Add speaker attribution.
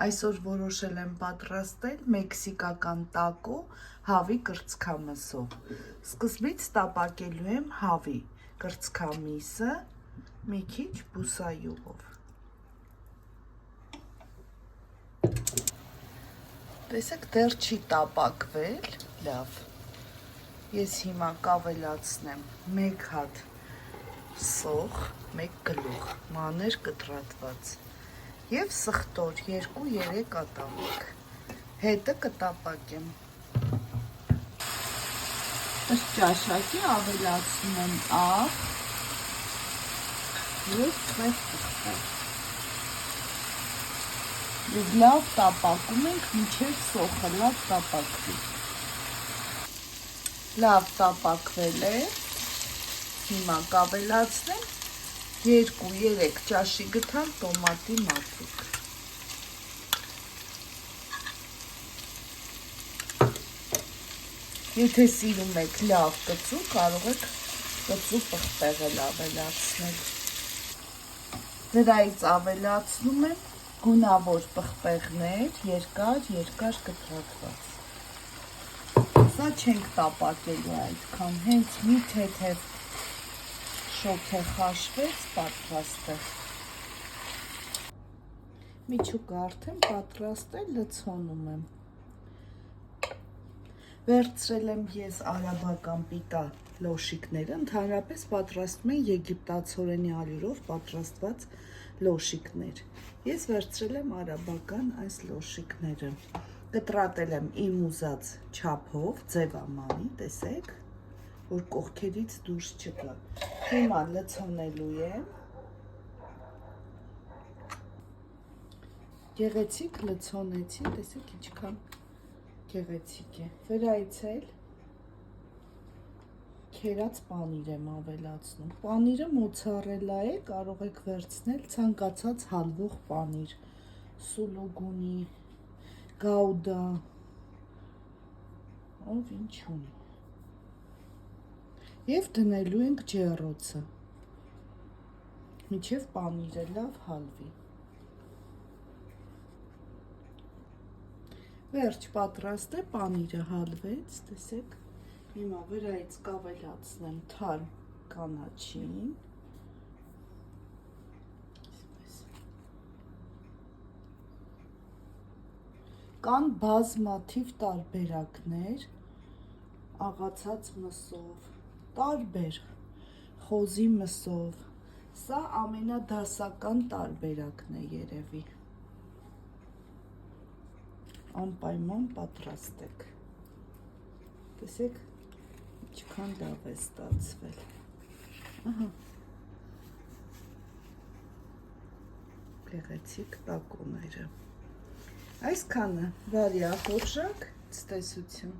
Speaker 1: Այսօր որոշել եմ պատրաստել մեքսիկական տակո հավի կրծքամսով։ Սկզբից տապակելու եմ հավի կրծքամիսը մի քիչ բուսայուղով։ Տեսեք, դեռ չի տապակվել, լավ։ Ես հիմա կավելացնեմ մեկ հատ սոխ, մեկ գլուխ, մանր կտրատված և սխտոր 2-3 ատամակ, հետը կտապակեմ։ Ըստ ճաշակի ավելացնում եմ աղ և թխել։ Եվ լավ տապակում ենք, մինչև սոխը լավ տապակվի։ Լավ տապակվել է, հիմա կավելացնեմ 2-3 ճաշի գթան տոմատի մածուկ։ Եթե սիրում եք լավ կծու, կարող եք կծու պղպեղել ավելացնել։ Դրանից ավելացնում եմ գունավոր պղպեղներ, երկար կտրատված։ Սա չենք տապակելու այդքան, հենց մի թեթև շոգ է խաշվեց, պատրաստ է։ Միջուկը արդեն պատրաստ է, լցոնում եմ։ Վերցրել եմ ես արաբական պիտա լոշիկները, ընդհանրապես պատրաստում են եգիպտացորենի ալյուրով պատրաստված լոշիկներ։ Ես վերցրել եմ արաբական այս լոշիկները։ Կտրատել եմ իմ ուզած չափով, ձևամանի, տեսեք, որ կողքերից դուրս չգա։ Հիմա լցոնելու եմ։ Գեղեցիկ լցոնեցի, տեսեք ինչքան գեղեցիկ է։ Վրայից էլ քերած պանիր եմ ավելացնում։ Պանիրը մոցարելա է, կարող եք վերցնել ցանկացած հալվող պանիր, սուլուգունի, գաուդա, ով ինչ ունի։ Եվ դնելու ենք ջեռոցը, մինչև պանիրը լավ հալվի։ Վերջ պատրաստ է, պանիրը հալվեց, տեսեք, հիմա վրայից կավելացնեմ թարմ կանաչին, կան բազմաթիվ տարբերակներ, աղացած մսով, տարբեր, խոզի մսով, սա ամենադասական տարբերակն է երևի։ Անպայման պատրաստ եք։ Տեսեք, ինչքան լավ է ստացվել։ Ահա։ Գեղեցիկ տակոները։ Այսքանը, բարի ախորժակ, ցտեսություն։